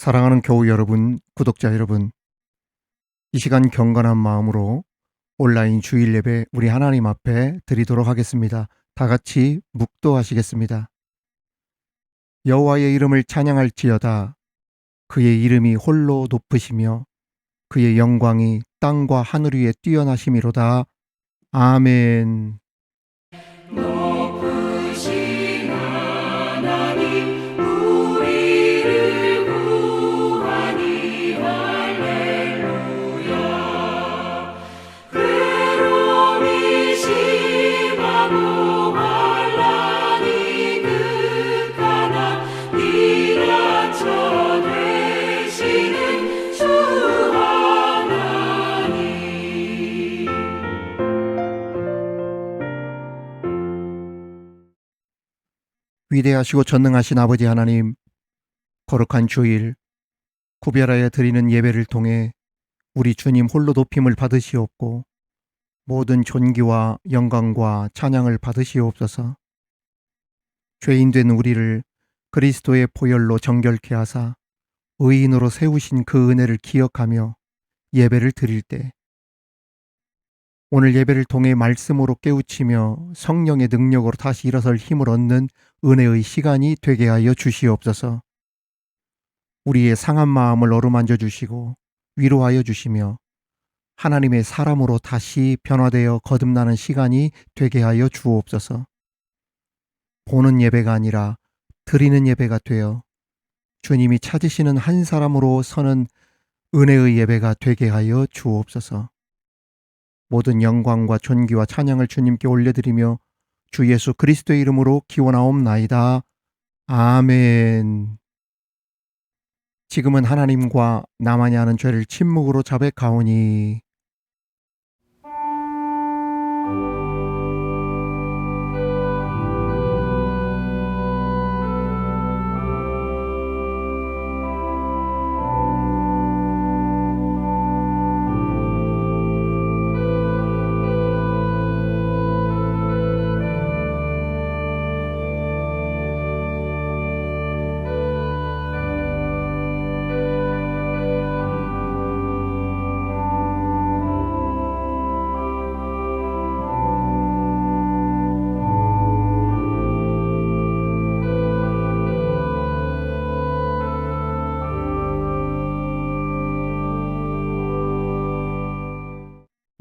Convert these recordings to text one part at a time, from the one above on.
사랑하는 교우 여러분, 구독자 여러분, 이 시간 경건한 마음으로 온라인 주일 예배 우리 하나님 앞에 드리도록 하겠습니다. 다 같이 묵도하시겠습니다. 여호와의 이름을 찬양할지어다. 그의 이름이 홀로 높으시며 그의 영광이 땅과 하늘 위에 뛰어나심이로다. 아멘. 높으신 하나님 우리를 구하니 할렐루야. 괴로움이 심하고 환난이 극하나 일하쳐 되시는 주 하나님. 위대하시고 전능하신 아버지 하나님, 거룩한 주일 구별하여 드리는 예배를 통해 우리 주님 홀로 높임을 받으시옵고 모든 존귀와 영광과 찬양을 받으시옵소서. 죄인된 우리를 그리스도의 보혈로 정결케 하사 의인으로 세우신 그 은혜를 기억하며 예배를 드릴 때 오늘 예배를 통해 말씀으로 깨우치며 성령의 능력으로 다시 일어설 힘을 얻는 은혜의 시간이 되게 하여 주시옵소서. 우리의 상한 마음을 어루만져 주시고 위로하여 주시며 하나님의 사람으로 다시 변화되어 거듭나는 시간이 되게 하여 주옵소서. 보는 예배가 아니라 드리는 예배가 되어 주님이 찾으시는 한 사람으로 서는 은혜의 예배가 되게 하여 주옵소서. 모든 영광과 존귀와 찬양을 주님께 올려드리며 주 예수 그리스도의 이름으로 기원하옵나이다. 아멘. 지금은 하나님과 나만이 아는 죄를 침묵으로 자백하오니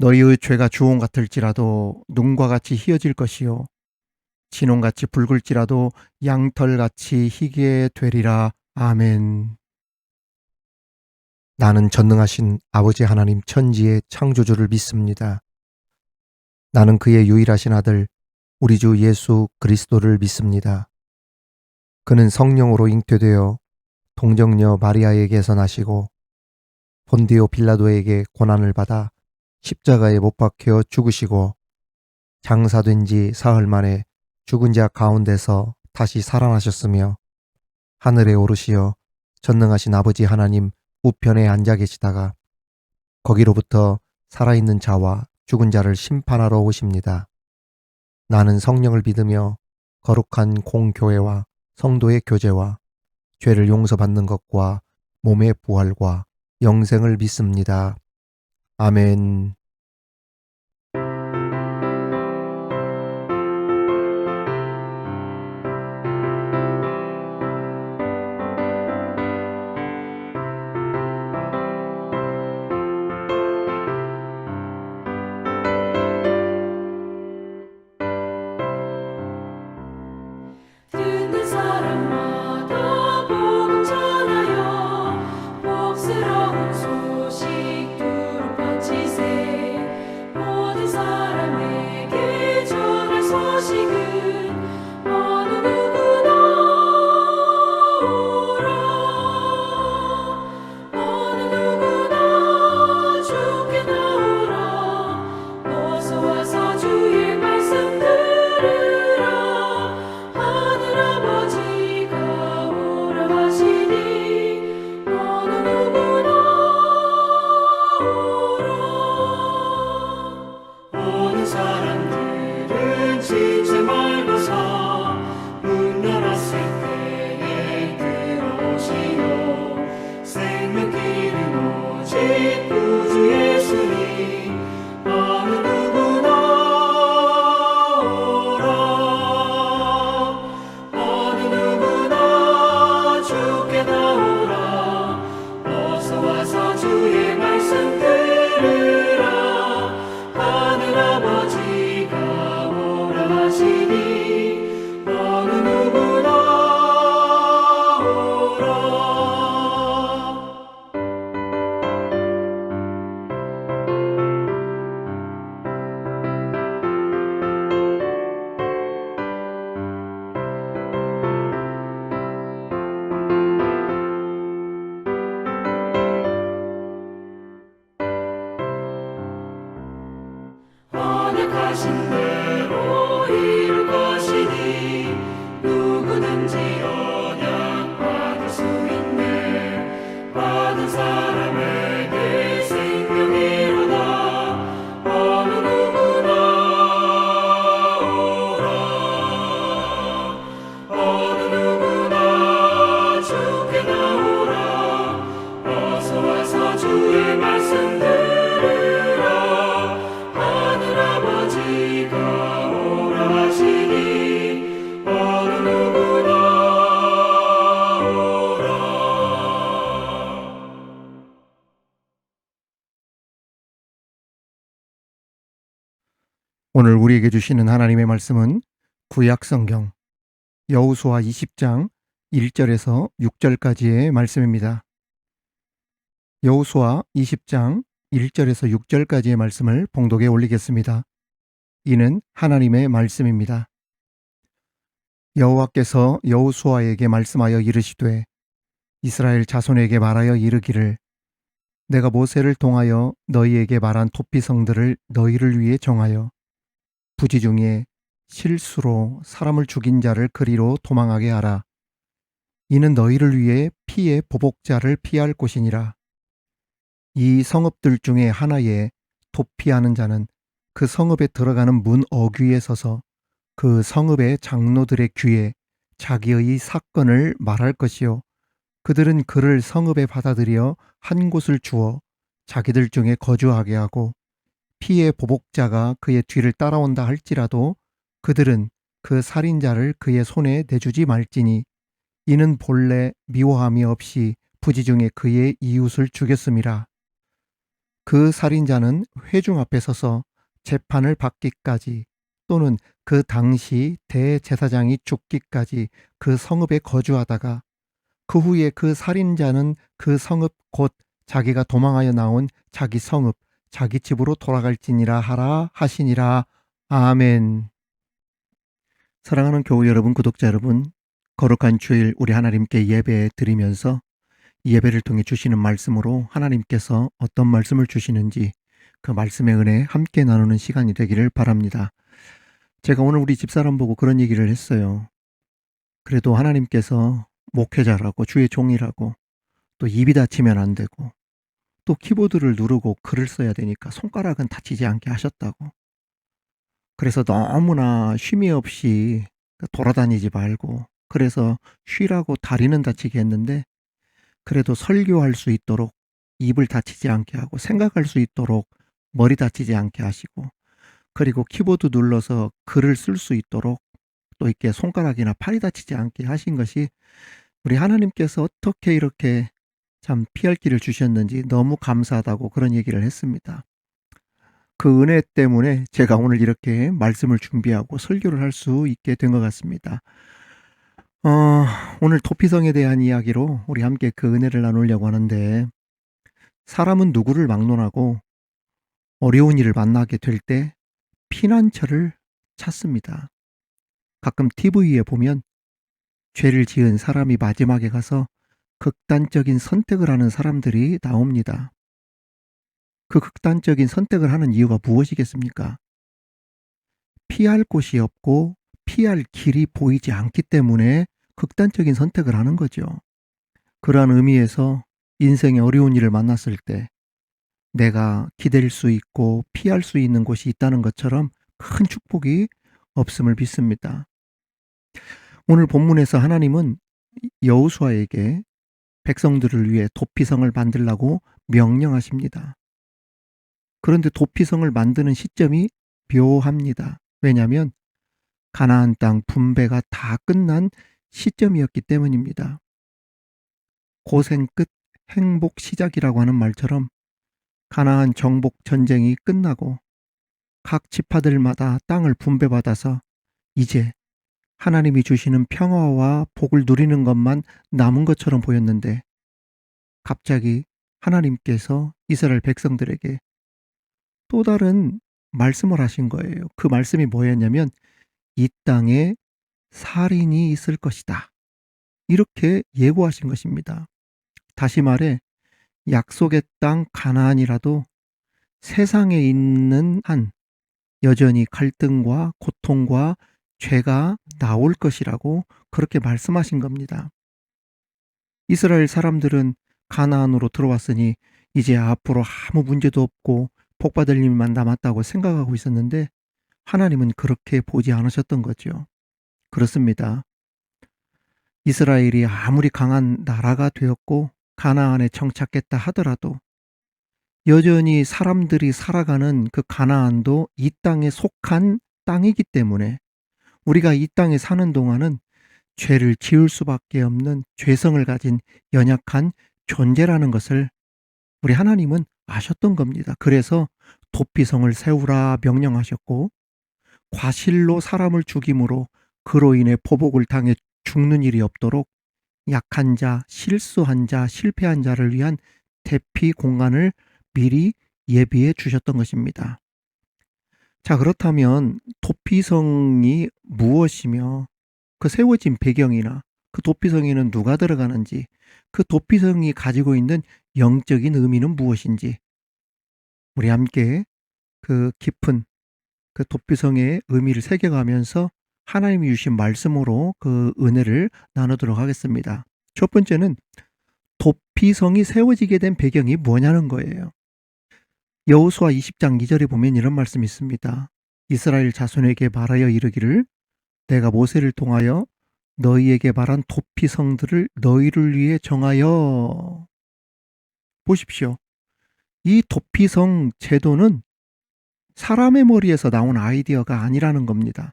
너희의 죄가 주홍 같을지라도 눈과 같이 희어질 것이요 진홍같이 붉을지라도 양털같이 희게 되리라. 아멘. 나는 전능하신 아버지 하나님 천지의 창조주를 믿습니다. 나는 그의 유일하신 아들 우리 주 예수 그리스도를 믿습니다. 그는 성령으로 잉태되어 동정녀 마리아에게서 나시고 본디오 빌라도에게 고난을 받아 십자가에 못 박혀 죽으시고 장사된 지 사흘 만에 죽은 자 가운데서 다시 살아나셨으며 하늘에 오르시어 전능하신 아버지 하나님 우편에 앉아 계시다가 거기로부터 살아있는 자와 죽은 자를 심판하러 오십니다. 나는 성령을 믿으며 거룩한 공교회와 성도의 교제와 죄를 용서받는 것과 몸의 부활과 영생을 믿습니다. 아멘. 듣는 사람마다 복음 전하여 복스러운 소식 두루 퍼치세. 하신 대로 이룰 것이니 누구든지 언약받을 수 있네. 받은 사람에게 생명이로다. 어느 누구나 오라. 어느 누구나 주께 나오라. 어서 와서 주의 말씀 들으라. 하늘아버지가 오라 하시니 어느 누구나 오라. 오늘 우리에게 주시는 하나님의 말씀은 구약성경 여호수아 20장 1절에서 6절까지의 말씀입니다. 여호수아 20장 1절에서 6절까지의 말씀을 봉독에 올리겠습니다. 이는 하나님의 말씀입니다. 여호와께서 여호수아에게 말씀하여 이르시되 이스라엘 자손에게 말하여 이르기를 내가 모세를 통하여 너희에게 말한 토피성들을 너희를 위해 정하여 부지 중에 실수로 사람을 죽인 자를 그리로 도망하게 하라. 이는 너희를 위해 피의 보복자를 피할 곳이니라. 이 성읍들 중에 하나에 도피하는 자는 그 성읍에 들어가는 문 어귀에 서서 그 성읍의 장로들의 귀에 자기의 사건을 말할 것이요 그들은 그를 성읍에 받아들여 한 곳을 주어 자기들 중에 거주하게 하고 피의 보복자가 그의 뒤를 따라온다 할지라도 그들은 그 살인자를 그의 손에 내주지 말지니 이는 본래 미워함이 없이 부지 중에 그의 이웃을 죽였음이라. 그 살인자는 회중 앞에 서서 재판을 받기까지 또는 그 당시 대제사장이 죽기까지 그 성읍에 거주하다가 그 후에 그 살인자는 그 성읍 곧 자기가 도망하여 나온 자기 성읍 자기 집으로 돌아갈지니라 하라 하시니라. 아멘. 사랑하는 교우 여러분, 구독자 여러분, 거룩한 주일 우리 하나님께 예배 드리면서 예배를 통해 주시는 말씀으로 하나님께서 어떤 말씀을 주시는지 그 말씀의 은혜 함께 나누는 시간이 되기를 바랍니다. 제가 오늘 우리 집사람 보고 그런 얘기를 했어요. 그래도 하나님께서 목회자라고 주의 종이라고 또 입이 다치면 안 되고 또 키보드를 누르고 글을 써야 되니까 손가락은 다치지 않게 하셨다고. 그래서 너무나 쉼이 없이 돌아다니지 말고 그래서 쉬라고 다리는 다치게 했는데 그래도 설교할 수 있도록 입을 다치지 않게 하고 생각할 수 있도록 머리 다치지 않게 하시고 그리고 키보드 눌러서 글을 쓸 수 있도록 또 이렇게 손가락이나 팔이 다치지 않게 하신 것이 우리 하나님께서 어떻게 이렇게 참 피할 길을 주셨는지 너무 감사하다고 그런 얘기를 했습니다. 그 은혜 때문에 제가 오늘 이렇게 말씀을 준비하고 설교를 할 수 있게 된 것 같습니다. 오늘 토피성에 대한 이야기로 우리 함께 그 은혜를 나누려고 하는데 사람은 누구를 막론하고 어려운 일을 만나게 될 때 피난처를 찾습니다. 가끔 TV에 보면 죄를 지은 사람이 마지막에 가서 극단적인 선택을 하는 사람들이 나옵니다. 그 극단적인 선택을 하는 이유가 무엇이겠습니까? 피할 곳이 없고 피할 길이 보이지 않기 때문에 극단적인 선택을 하는 거죠. 그러한 의미에서 인생의 어려운 일을 만났을 때 내가 기댈 수 있고 피할 수 있는 곳이 있다는 것처럼 큰 축복이 없음을 믿습니다. 오늘 본문에서 하나님은 여호수아에게 백성들을 위해 도피성을 만들라고 명령하십니다. 그런데 도피성을 만드는 시점이 묘합니다. 왜냐하면 가나안 땅 분배가 다 끝난 시점이었기 때문입니다. 고생 끝 행복 시작이라고 하는 말처럼 가나안 정복 전쟁이 끝나고 각 지파들마다 땅을 분배받아서 이제 하나님이 주시는 평화와 복을 누리는 것만 남은 것처럼 보였는데 갑자기 하나님께서 이스라엘 백성들에게 또 다른 말씀을 하신 거예요. 그 말씀이 뭐였냐면 이 땅에 살인이 있을 것이다. 이렇게 예고하신 것입니다. 다시 말해 약속의 땅 가나안이라도 세상에 있는 한 여전히 갈등과 고통과 죄가 나올 것이라고 그렇게 말씀하신 겁니다. 이스라엘 사람들은 가나안으로 들어왔으니 이제 앞으로 아무 문제도 없고 복받을 일만 남았다고 생각하고 있었는데 하나님은 그렇게 보지 않으셨던 거죠. 그렇습니다. 이스라엘이 아무리 강한 나라가 되었고 가나안에 정착했다 하더라도 여전히 사람들이 살아가는 그 가나안도 이 땅에 속한 땅이기 때문에 우리가 이 땅에 사는 동안은 죄를 지을 수밖에 없는 죄성을 가진 연약한 존재라는 것을 우리 하나님은 아셨던 겁니다. 그래서 도피성을 세우라 명령하셨고 과실로 사람을 죽임으로 그로 인해 보복을 당해 죽는 일이 없도록 약한 자, 실수한 자, 실패한 자를 위한 대피 공간을 미리 예비해 주셨던 것입니다. 자, 그렇다면 도피성이 무엇이며 그 세워진 배경이나 그 도피성에는 누가 들어가는지 그 도피성이 가지고 있는 영적인 의미는 무엇인지 우리 함께 그 깊은 그 도피성의 의미를 새겨가면서 하나님이 주신 말씀으로 그 은혜를 나누도록 하겠습니다. 첫 번째는 도피성이 세워지게 된 배경이 뭐냐는 거예요. 여호수아 20장 2절에 보면 이런 말씀이 있습니다. 이스라엘 자손에게 말하여 이르기를 내가 모세를 통하여 너희에게 말한 도피성들을 너희를 위해 정하여. 보십시오. 이 도피성 제도는 사람의 머리에서 나온 아이디어가 아니라는 겁니다.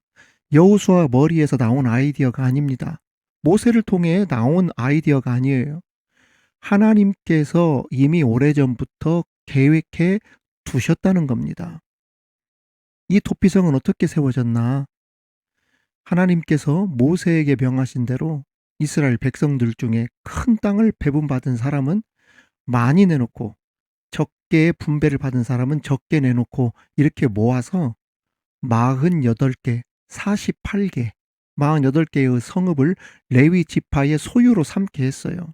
여호수아 머리에서 나온 아이디어가 아닙니다. 모세를 통해 나온 아이디어가 아니에요. 하나님께서 이미 오래전부터 계획해 두셨다는 겁니다. 이 도피성은 어떻게 세워졌나? 하나님께서 모세에게 명하신 대로 이스라엘 백성들 중에 큰 땅을 배분받은 사람은 많이 내놓고 적게 분배를 받은 사람은 적게 내놓고 이렇게 모아서 48개, 48개, 48개의 성읍을 레위 지파의 소유로 삼게 했어요.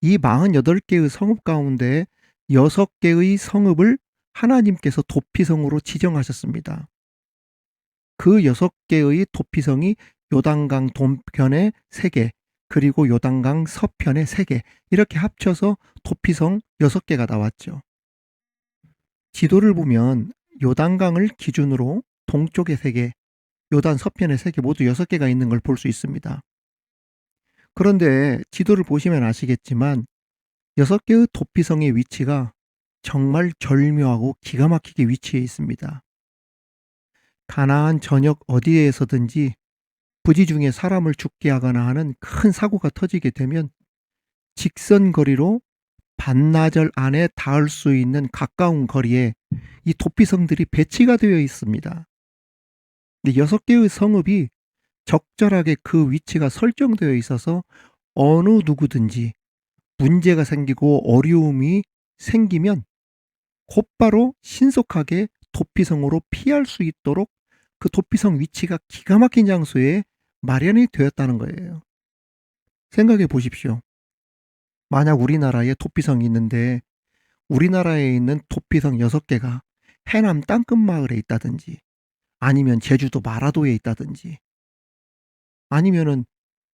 이 48개의 성읍 가운데 6개의 성읍을 하나님께서 도피성으로 지정하셨습니다. 그 6개의 도피성이 요단강 동편에 3개, 그리고 요단강 서편에 3개, 이렇게 합쳐서 도피성 6개가 나왔죠. 지도를 보면 요단강을 기준으로 동쪽에 3개, 요단 서편에 3개, 모두 6개가 있는 걸 볼 수 있습니다. 그런데 지도를 보시면 아시겠지만 6개의 도피성의 위치가 정말 절묘하고 기가 막히게 위치해 있습니다. 가나안 전역 어디에서든지 부지 중에 사람을 죽게 하거나 하는 큰 사고가 터지게 되면 직선 거리로 반나절 안에 닿을 수 있는 가까운 거리에 이 도피성들이 배치가 되어 있습니다. 6개의 성읍이 적절하게 그 위치가 설정되어 있어서 어느 누구든지 문제가 생기고 어려움이 생기면 곧바로 신속하게 도피성으로 피할 수 있도록 그 도피성 위치가 기가 막힌 장소에 마련이 되었다는 거예요. 생각해 보십시오. 만약 우리나라에 도피성이 있는데 우리나라에 있는 도피성 6개가 해남 땅끝마을에 있다든지 아니면 제주도 마라도에 있다든지 아니면은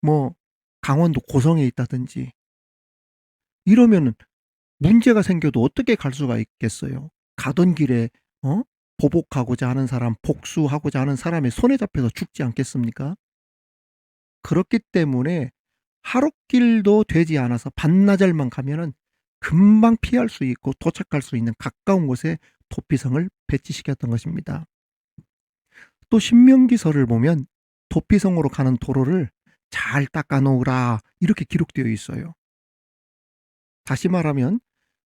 뭐 강원도 고성에 있다든지 이러면은 문제가 생겨도 어떻게 갈 수가 있겠어요? 가던 길에 보복하고자 하는 사람, 복수하고자 하는 사람의 손에 잡혀서 죽지 않겠습니까? 그렇기 때문에 하루길도 되지 않아서 반나절만 가면은 금방 피할 수 있고 도착할 수 있는 가까운 곳에 도피성을 배치시켰던 것입니다. 또 신명기서를 보면 도피성으로 가는 도로를 잘 닦아 놓으라 이렇게 기록되어 있어요. 다시 말하면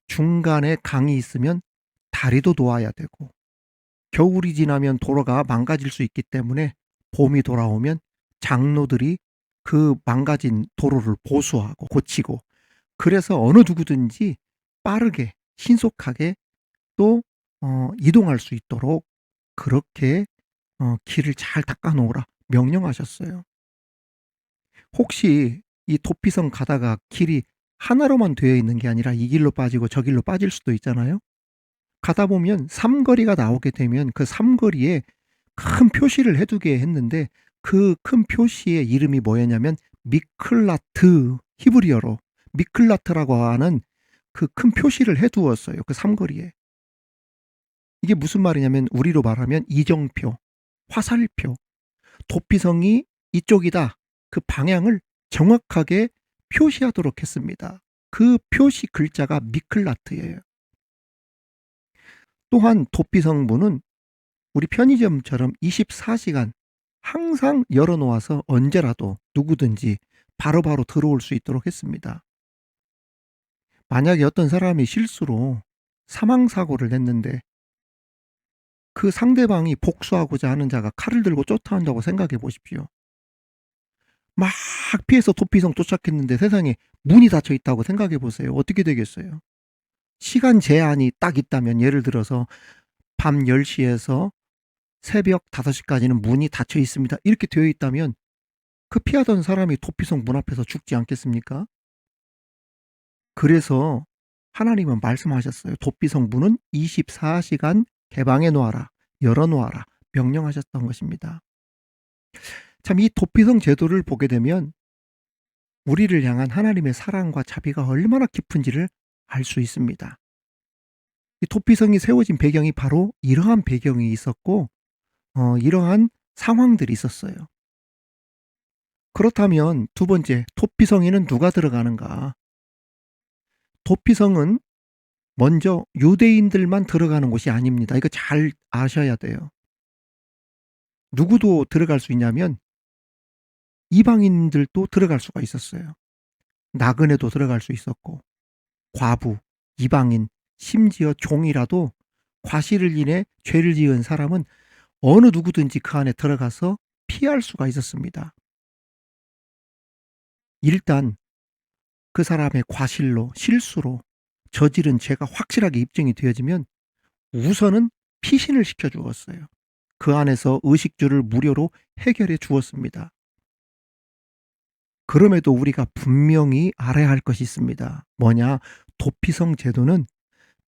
중간에 강이 있으면 다리도 놓아야 되고 겨울이 지나면 도로가 망가질 수 있기 때문에 봄이 돌아오면 장로들이 그 망가진 도로를 보수하고 고치고 그래서 어느 누구든지 빠르게 신속하게 또 이동할 수 있도록 그렇게 길을 잘 닦아 놓으라 명령하셨어요. 혹시 이 도피성 가다가 길이 하나로만 되어 있는 게 아니라 이 길로 빠지고 저 길로 빠질 수도 있잖아요. 가다 보면 삼거리가 나오게 되면 그 삼거리에 큰 표시를 해두게 했는데 그 큰 표시의 이름이 뭐였냐면 미클라트, 히브리어로 미클라트라고 하는 그 큰 표시를 해두었어요. 그 삼거리에. 이게 무슨 말이냐면 우리로 말하면 이정표, 화살표, 도피성이 이쪽이다. 그 방향을 정확하게 표시하도록 했습니다. 그 표시 글자가 미클라트예요. 또한 도피성문은 우리 편의점처럼 24시간 항상 열어놓아서 언제라도 누구든지 바로바로 들어올 수 있도록 했습니다. 만약에 어떤 사람이 실수로 사망사고를 냈는데 그 상대방이 복수하고자 하는 자가 칼을 들고 쫓아온다고 생각해 보십시오. 막 피해서 도피성 도착했는데 세상에 문이 닫혀 있다고 생각해 보세요. 어떻게 되겠어요? 시간 제한이 딱 있다면 예를 들어서 밤 10시에서 새벽 5시까지는 문이 닫혀 있습니다. 이렇게 되어 있다면 그 피하던 사람이 도피성 문 앞에서 죽지 않겠습니까? 그래서 하나님은 말씀하셨어요. 도피성 문은 24시간 개방해 놓아라, 열어 놓아라 명령하셨던 것입니다. 참 이 도피성 제도를 보게 되면 우리를 향한 하나님의 사랑과 자비가 얼마나 깊은지를 알 수 있습니다. 이 도피성이 세워진 배경이 바로 이러한 배경이 있었고 이러한 상황들이 있었어요. 그렇다면 두 번째, 도피성에는 누가 들어가는가? 도피성은 먼저 유대인들만 들어가는 곳이 아닙니다. 이거 잘 아셔야 돼요. 누구도 들어갈 수 있냐면 이방인들도 들어갈 수가 있었어요. 나그네도 들어갈 수 있었고 과부, 이방인, 심지어 종이라도 과실을 인해 죄를 지은 사람은 어느 누구든지 그 안에 들어가서 피할 수가 있었습니다. 일단 그 사람의 과실로, 실수로 저지른 죄가 확실하게 입증이 되어지면 우선은 피신을 시켜 주었어요. 그 안에서 의식주를 무료로 해결해 주었습니다. 그럼에도 우리가 분명히 알아야 할 것이 있습니다. 뭐냐? 도피성 제도는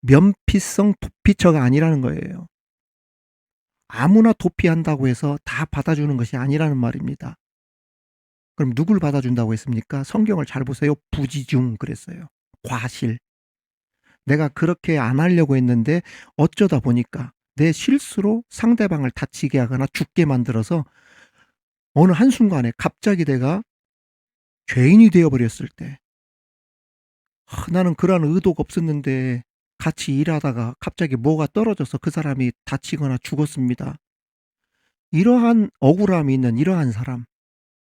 면피성 도피처가 아니라는 거예요. 아무나 도피한다고 해서 다 받아주는 것이 아니라는 말입니다. 그럼 누굴 받아준다고 했습니까? 성경을 잘 보세요. 부지중 그랬어요. 과실. 내가 그렇게 안 하려고 했는데 어쩌다 보니까 내 실수로 상대방을 다치게 하거나 죽게 만들어서 어느 한순간에 갑자기 내가 죄인이 되어버렸을 때 나는 그런 의도가 없었는데 같이 일하다가 갑자기 뭐가 떨어져서 그 사람이 다치거나 죽었습니다. 이러한 억울함이 있는 이러한 사람,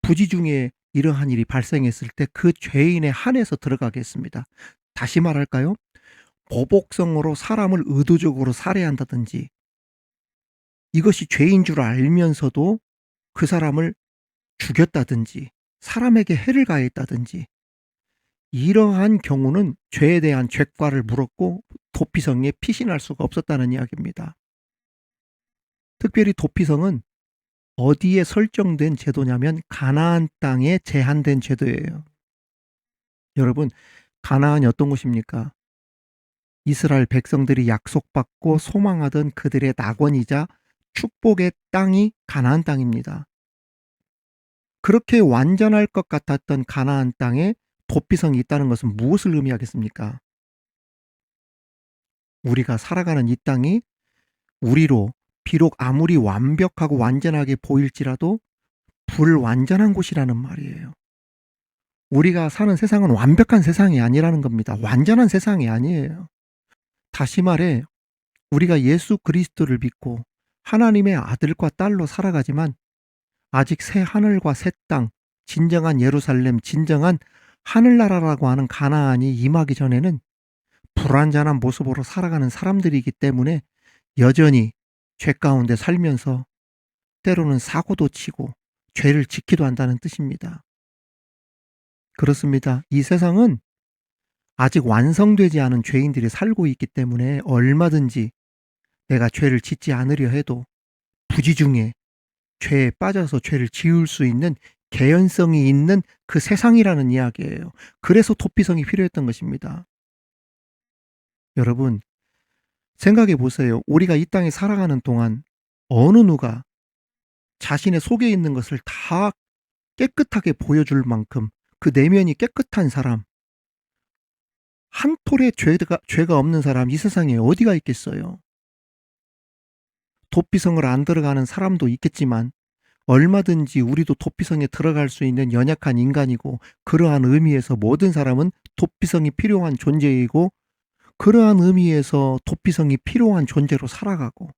부지중에 이러한 일이 발생했을 때 그 죄인에 한해서 들어가겠습니다. 다시 말할까요? 보복성으로 사람을 의도적으로 살해한다든지 이것이 죄인 줄 알면서도 그 사람을 죽였다든지 사람에게 해를 가했다든지 이러한 경우는 죄에 대한 죄과를 물었고 도피성에 피신할 수가 없었다는 이야기입니다. 특별히 도피성은 어디에 설정된 제도냐면 가나안 땅에 제한된 제도예요. 여러분, 가나안이 어떤 곳입니까? 이스라엘 백성들이 약속받고 소망하던 그들의 낙원이자 축복의 땅이 가나안 땅입니다. 그렇게 완전할 것 같았던 가나안 땅에 도피성이 있다는 것은 무엇을 의미하겠습니까? 우리가 살아가는 이 땅이 우리로 비록 아무리 완벽하고 완전하게 보일지라도 불완전한 곳이라는 말이에요. 우리가 사는 세상은 완벽한 세상이 아니라는 겁니다. 완전한 세상이 아니에요. 다시 말해 우리가 예수 그리스도를 믿고 하나님의 아들과 딸로 살아가지만 아직 새 하늘과 새 땅, 진정한 예루살렘, 진정한 하늘나라라고 하는 가나안이 임하기 전에는 불완전한 모습으로 살아가는 사람들이기 때문에 여전히 죄 가운데 살면서 때로는 사고도 치고 죄를 짓기도 한다는 뜻입니다. 그렇습니다. 이 세상은 아직 완성되지 않은 죄인들이 살고 있기 때문에 얼마든지 내가 죄를 짓지 않으려 해도 부지중에 죄에 빠져서 죄를 지을 수 있는 개연성이 있는 그 세상이라는 이야기예요. 그래서 도피성이 필요했던 것입니다. 여러분, 생각해 보세요. 우리가 이 땅에 살아가는 동안 어느 누가 자신의 속에 있는 것을 다 깨끗하게 보여줄 만큼 그 내면이 깨끗한 사람, 한 톨의 죄가 없는 사람 이 세상에 어디가 있겠어요. 도피성을 안 들어가는 사람도 있겠지만 얼마든지 우리도 도피성에 들어갈 수 있는 연약한 인간이고, 그러한 의미에서 모든 사람은 도피성이 필요한 존재이고, 그러한 의미에서 도피성이 필요한 존재로 살아가고,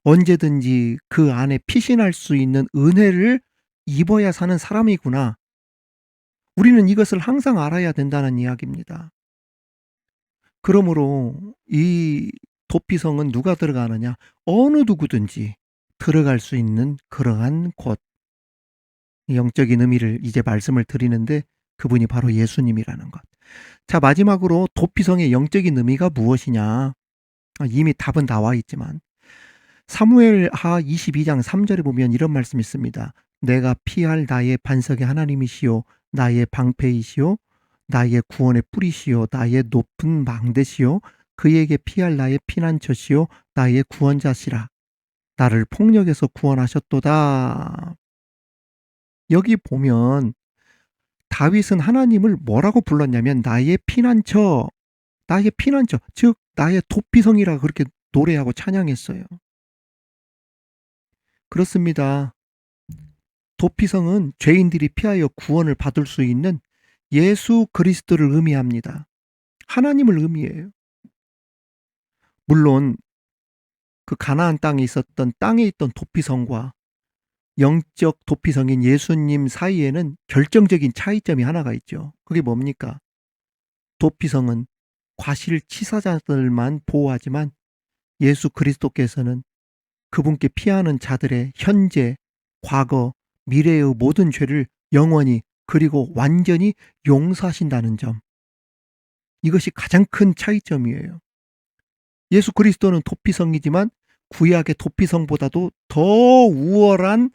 언제든지 그 안에 피신할 수 있는 은혜를 입어야 사는 사람이구나. 우리는 이것을 항상 알아야 된다는 이야기입니다. 그러므로 이 도피성은 누가 들어가느냐? 어느 누구든지 들어갈 수 있는 그러한 곳. 영적인 의미를 이제 말씀을 드리는데 그분이 바로 예수님이라는 것. 자, 마지막으로 도피성의 영적인 의미가 무엇이냐? 이미 답은 나와 있지만 사무엘하 22장 3절에 보면 이런 말씀이 있습니다. 내가 피할 나의 반석의 하나님이시요 나의 방패이시요 나의 구원의 뿌리시요 나의 높은 망대시요 그에게 피할 나의 피난처시요 나의 구원자시라. 나를 폭력에서 구원하셨도다. 여기 보면 다윗은 하나님을 뭐라고 불렀냐면 나의 피난처, 나의 피난처, 즉 나의 도피성이라 그렇게 노래하고 찬양했어요. 그렇습니다. 도피성은 죄인들이 피하여 구원을 받을 수 있는 예수 그리스도를 의미합니다. 하나님을 의미해요. 물론 그 가나안 땅에 있었던 땅에 있던 도피성과 영적 도피성인 예수님 사이에는 결정적인 차이점이 하나가 있죠. 그게 뭡니까? 도피성은 과실치사자들만 보호하지만 예수 그리스도께서는 그분께 피하는 자들의 현재, 과거, 미래의 모든 죄를 영원히 그리고 완전히 용서하신다는 점. 이것이 가장 큰 차이점이에요. 예수 그리스도는 도피성이지만 구약의 도피성보다도 더 우월한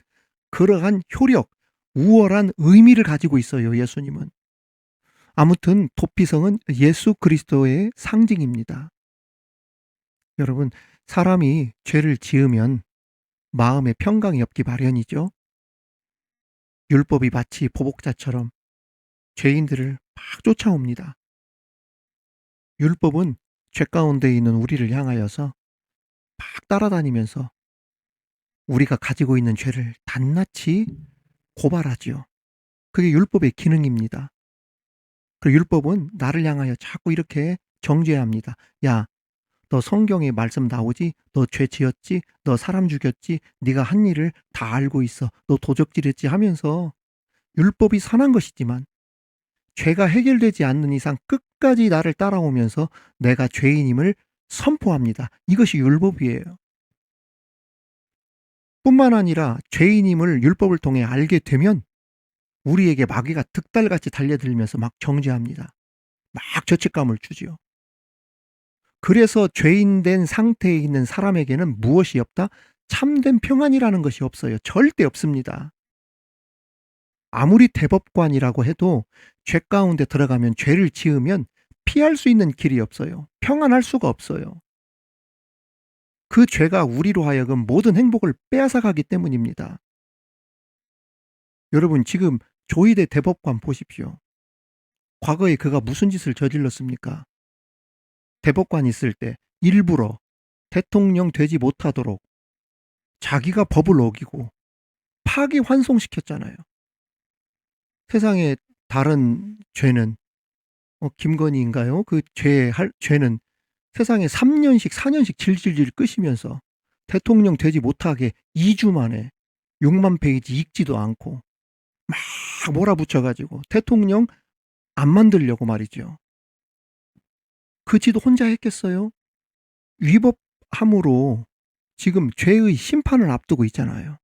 그러한 효력, 우월한 의미를 가지고 있어요. 예수님은. 아무튼 도피성은 예수 그리스도의 상징입니다. 여러분, 사람이 죄를 지으면 마음에 평강이 없기 마련이죠. 율법이 마치 보복자처럼 죄인들을 막 쫓아옵니다. 율법은 죄 가운데 있는 우리를 향하여서 막 따라다니면서 우리가 가지고 있는 죄를 낱낱이 고발하지요. 그게 율법의 기능입니다. 그 율법은 나를 향하여 자꾸 이렇게 정죄합니다. 야, 너 성경에 말씀 나오지? 너 죄 지었지? 너 사람 죽였지? 네가 한 일을 다 알고 있어. 너 도적질했지? 하면서 율법이 선한 것이지만 죄가 해결되지 않는 이상 끝까지 나를 따라오면서 내가 죄인임을 선포합니다. 이것이 율법이에요. 뿐만 아니라 죄인임을 율법을 통해 알게 되면 우리에게 마귀가 득달같이 달려들면서 막 정죄합니다. 막 죄책감을 주지요. 그래서 죄인된 상태에 있는 사람에게는 무엇이 없다? 참된 평안이라는 것이 없어요. 절대 없습니다. 아무리 대법관이라고 해도 죄 가운데 들어가면 죄를 지으면 피할 수 있는 길이 없어요. 평안할 수가 없어요. 그 죄가 우리로 하여금 모든 행복을 빼앗아가기 때문입니다. 여러분, 지금 조희대 대법관 보십시오. 과거에 그가 무슨 짓을 저질렀습니까? 대법관 있을 때 일부러 대통령 되지 못하도록 자기가 법을 어기고 파기환송시켰잖아요. 세상에 다른 죄는 김건희인가요? 그 죄는 세상에 3년씩 4년씩 질질질 끄시면서 대통령 되지 못하게 2주 만에 6만 페이지 읽지도 않고 막 몰아붙여가지고 대통령 안 만들려고 말이죠. 그 지도 혼자 했겠어요? 위법함으로 지금 죄의 심판을 앞두고 있잖아요.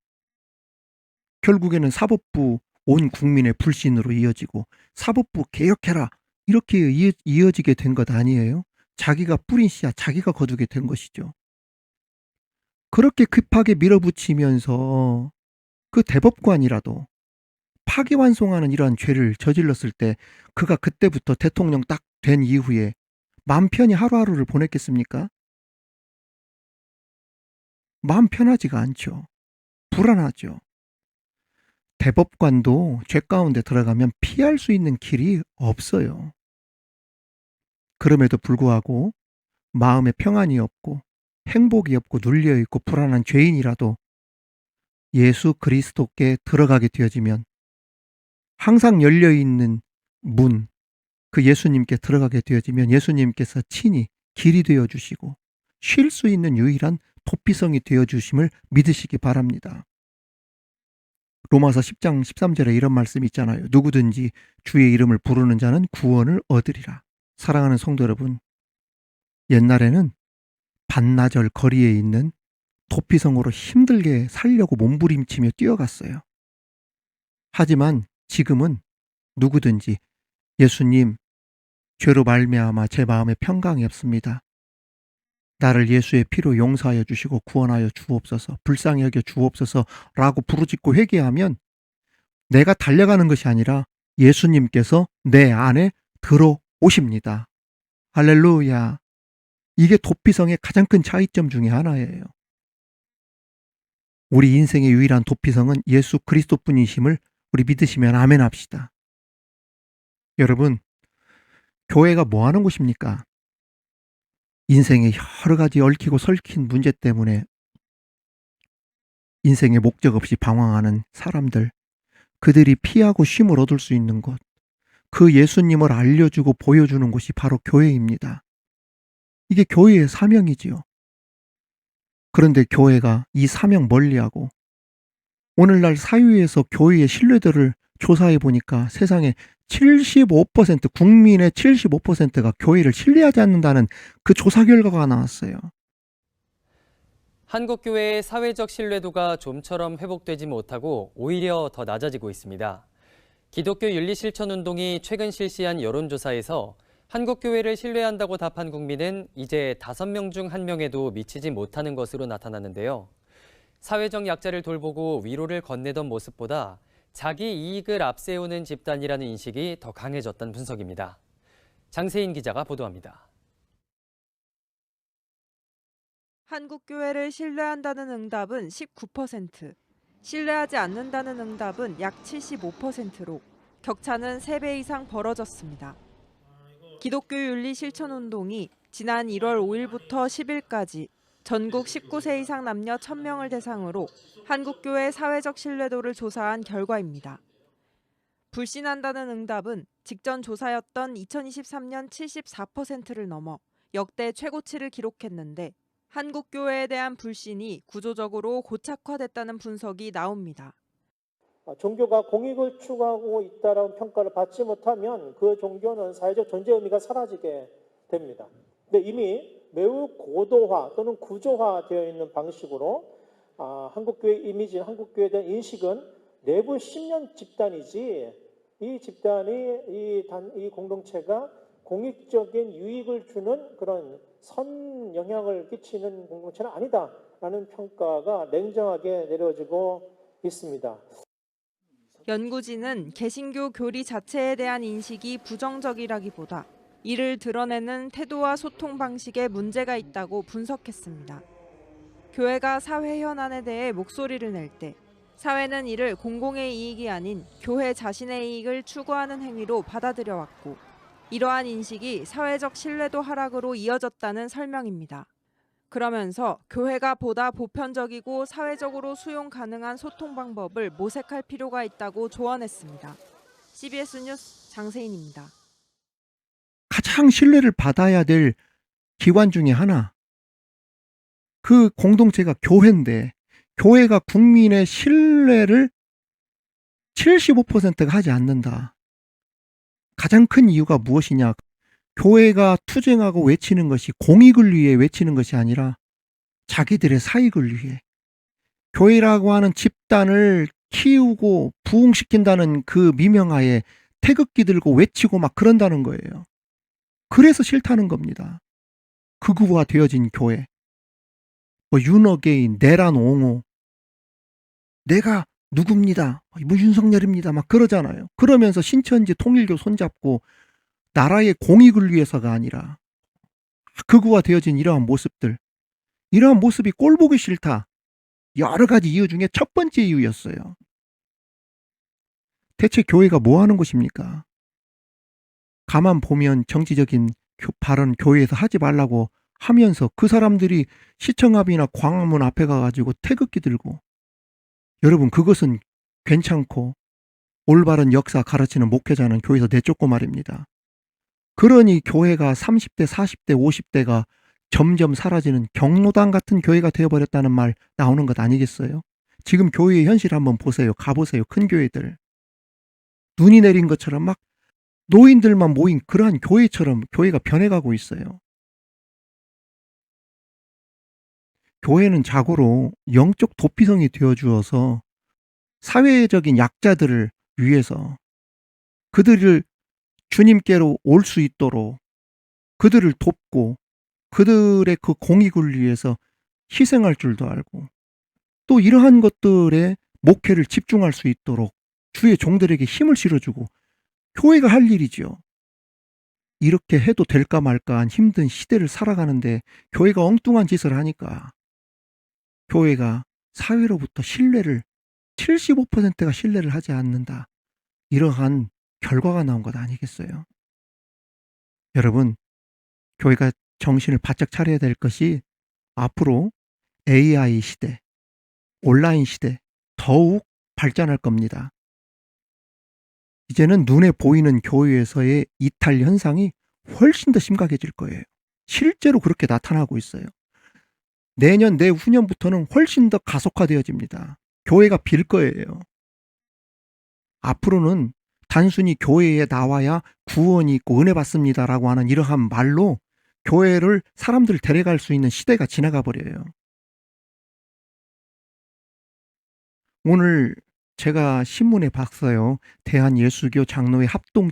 결국에는 사법부 온 국민의 불신으로 이어지고 사법부 개혁해라 이렇게 이어지게 된 것 아니에요? 자기가 뿌린 씨앗 자기가 거두게 된 것이죠. 그렇게 급하게 밀어붙이면서 그 대법관이라도 파기환송하는 이러한 죄를 저질렀을 때 그가 그때부터 대통령 딱 된 이후에 맘 편히 하루하루를 보냈겠습니까? 마음 편하지가 않죠. 불안하죠. 대법관도 죄 가운데 들어가면 피할 수 있는 길이 없어요. 그럼에도 불구하고 마음에 평안이 없고 행복이 없고 눌려있고 불안한 죄인이라도 예수 그리스도께 들어가게 되어지면 항상 열려있는 문, 그 예수님께 들어가게 되어지면 예수님께서 친히 길이 되어주시고 쉴 수 있는 유일한 도피성이 되어주심을 믿으시기 바랍니다. 로마서 10장 13절에 이런 말씀이 있잖아요. 누구든지 주의 이름을 부르는 자는 구원을 얻으리라. 사랑하는 성도 여러분, 옛날에는 반나절 거리에 있는 도피성으로 힘들게 살려고 몸부림치며 뛰어갔어요. 하지만 지금은 누구든지 예수님, 죄로 말미암아 제 마음에 평강이 없습니다. 나를 예수의 피로 용서하여 주시고 구원하여 주옵소서, 불쌍히 여겨 주옵소서라고 부르짖고 회개하면 내가 달려가는 것이 아니라 예수님께서 내 안에 들어오십니다. 할렐루야. 이게 도피성의 가장 큰 차이점 중에 하나예요. 우리 인생의 유일한 도피성은 예수 그리스도뿐이심을 우리 믿으시면 아멘 합시다. 여러분, 교회가 뭐 하는 곳입니까? 인생의 여러 가지 얽히고 설킨 문제 때문에 인생의 목적 없이 방황하는 사람들, 그들이 피하고 쉼을 얻을 수 있는 곳, 그 예수님을 알려주고 보여주는 곳이 바로 교회입니다. 이게 교회의 사명이지요. 그런데 교회가 이 사명 멀리하고 오늘날 사회에서 교회의 신뢰도를 조사해 보니까 세상에 75%, 국민의 75%가 교회를 신뢰하지 않는다는 그 조사 결과가 나왔어요. 한국 교회의 사회적 신뢰도가 좀처럼 회복되지 못하고 오히려 더 낮아지고 있습니다. 기독교 윤리실천운동이 최근 실시한 여론조사에서 한국 교회를 신뢰한다고 답한 국민은 이제 5명 중 1명에도 미치지 못하는 것으로 나타났는데요. 사회적 약자를 돌보고 위로를 건네던 모습보다 자기 이익을 앞세우는 집단이라는 인식이 더 강해졌다는 분석입니다. 장세인 기자가 보도합니다. 한국교회를 신뢰한다는 응답은 19%, 신뢰하지 않는다는 응답은 약 75%로 격차는 3배 이상 벌어졌습니다. 기독교 윤리 실천운동이 지난 1월 5일부터 10일까지 전국 19세 이상 남녀 1,000명을 대상으로 한국교회 사회적 신뢰도를 조사한 결과입니다. 불신한다는 응답은 직전 조사였던 2023년 74%를 넘어 역대 최고치를 기록했는데 한국교회에 대한 불신이 구조적으로 고착화됐다는 분석이 나옵니다. 종교가 공익을 추구하고 있다는 평가를 받지 못하면 그 종교는 사회적 존재 의미가 사라지게 됩니다. 근데 이미 매우 고도화 또는 구조화되어 있는 방식으로 한국교회 이미지, 한국교회에 대한 인식은 내부 신념 집단이지 이 집단이 이 공동체가 공익적인 유익을 주는 그런 선 영향을 끼치는 공동체는 아니다라는 평가가 냉정하게 내려지고 있습니다. 연구진은 개신교 교리 자체에 대한 인식이 부정적이라기보다 이를 드러내는 태도와 소통 방식에 문제가 있다고 분석했습니다. 교회가 사회 현안에 대해 목소리를 낼 때 사회는 이를 공공의 이익이 아닌 교회 자신의 이익을 추구하는 행위로 받아들여왔고 이러한 인식이 사회적 신뢰도 하락으로 이어졌다는 설명입니다. 그러면서 교회가 보다 보편적이고 사회적으로 수용 가능한 소통 방법을 모색할 필요가 있다고 조언했습니다. CBS 뉴스 장세인입니다. 가장 신뢰를 받아야 될 기관 중에 하나, 그 공동체가 교회인데 교회가 국민의 신뢰를 75%가 하지 않는다. 가장 큰 이유가 무엇이냐? 교회가 투쟁하고 외치는 것이 공익을 위해 외치는 것이 아니라 자기들의 사익을 위해 교회라고 하는 집단을 키우고 부흥시킨다는 그 미명하에 태극기 들고 외치고 막 그런다는 거예요. 그래서 싫다는 겁니다. 극우화되어진 교회. 뭐 윤어게인, 내란 옹호. 내가 누굽니다. 뭐 윤석열입니다. 막 그러잖아요. 그러면서 신천지 통일교 손잡고 나라의 공익을 위해서가 아니라 극우화되어진 이러한 모습들. 이러한 모습이 꼴보기 싫다. 여러 가지 이유 중에 첫 번째 이유였어요. 대체 교회가 뭐 하는 곳입니까? 가만 보면 정치적인 발언 교회에서 하지 말라고 하면서 그 사람들이 시청 앞이나 광화문 앞에 가가지고 태극기 들고, 여러분 그것은 괜찮고 올바른 역사 가르치는 목회자는 교회에서 내쫓고 말입니다. 그러니 교회가 30대, 40대, 50대가 점점 사라지는 경로당 같은 교회가 되어버렸다는 말 나오는 것 아니겠어요? 지금 교회의 현실 한번 보세요. 가보세요. 큰 교회들. 눈이 내린 것처럼 막 노인들만 모인 그러한 교회처럼 교회가 변해가고 있어요. 교회는 자고로 영적 도피성이 되어주어서 사회적인 약자들을 위해서 그들을 주님께로 올 수 있도록 그들을 돕고 그들의 그 공익을 위해서 희생할 줄도 알고, 또 이러한 것들에 목회를 집중할 수 있도록 주의 종들에게 힘을 실어주고 교회가 할 일이죠. 이렇게 해도 될까 말까한 힘든 시대를 살아가는데 교회가 엉뚱한 짓을 하니까 교회가 사회로부터 신뢰를 75%가 신뢰를 하지 않는다. 이러한 결과가 나온 것 아니겠어요? 여러분, 교회가 정신을 바짝 차려야 될 것이 앞으로 AI 시대, 온라인 시대 더욱 발전할 겁니다. 이제는 눈에 보이는 교회에서의 이탈 현상이 훨씬 더 심각해질 거예요. 실제로 그렇게 나타나고 있어요. 내년, 내후년부터는 훨씬 더 가속화되어집니다. 교회가 빌 거예요. 앞으로는 단순히 교회에 나와야 구원이 있고 은혜 받습니다라고 하는 이러한 말로 교회를 사람들 데려갈 수 있는 시대가 지나가 버려요. 오늘 제가 신문에 봤어요. 대한예수교 장로회 합동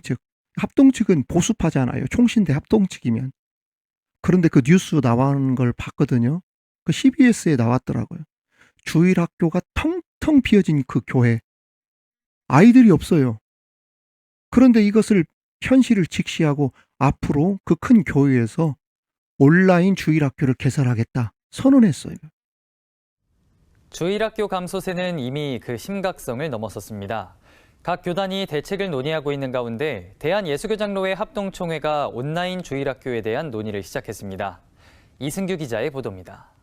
측은 보수파잖아요. 총신대 합동 측이면. 그런데 그 뉴스 나오는 걸 봤거든요. 그 CBS에 나왔더라고요. 주일학교가 텅텅 비어진 그 교회. 아이들이 없어요. 그런데 이것을 현실을 직시하고 앞으로 그 큰 교회에서 온라인 주일학교를 개설하겠다 선언했어요. 주일학교 감소세는 이미 그 심각성을 넘어섰습니다. 각 교단이 대책을 논의하고 있는 가운데 대한예수교장로회 합동총회가 온라인 주일학교에 대한 논의를 시작했습니다. 이승규 기자의 보도입니다.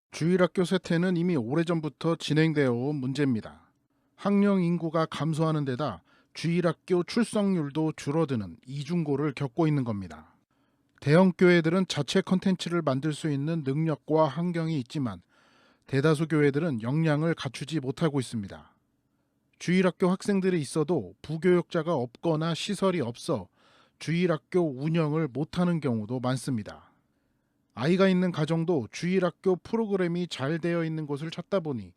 주일학교 쇠퇴는 이미 오래전부터 진행되어 온 문제입니다. 학령 인구가 감소하는 데다 주일학교 출석률도 줄어드는 이중고를 겪고 있는 겁니다. 대형 교회들은 자체 컨텐츠를 만들 수 있는 능력과 환경이 있지만 대다수 교회들은 역량을 갖추지 못하고 있습니다. 주일학교 학생들이 있어도 부교역자가 없거나 시설이 없어 주일학교 운영을 못하는 경우도 많습니다. 아이가 있는 가정도 주일학교 프로그램이 잘 되어 있는 곳을 찾다 보니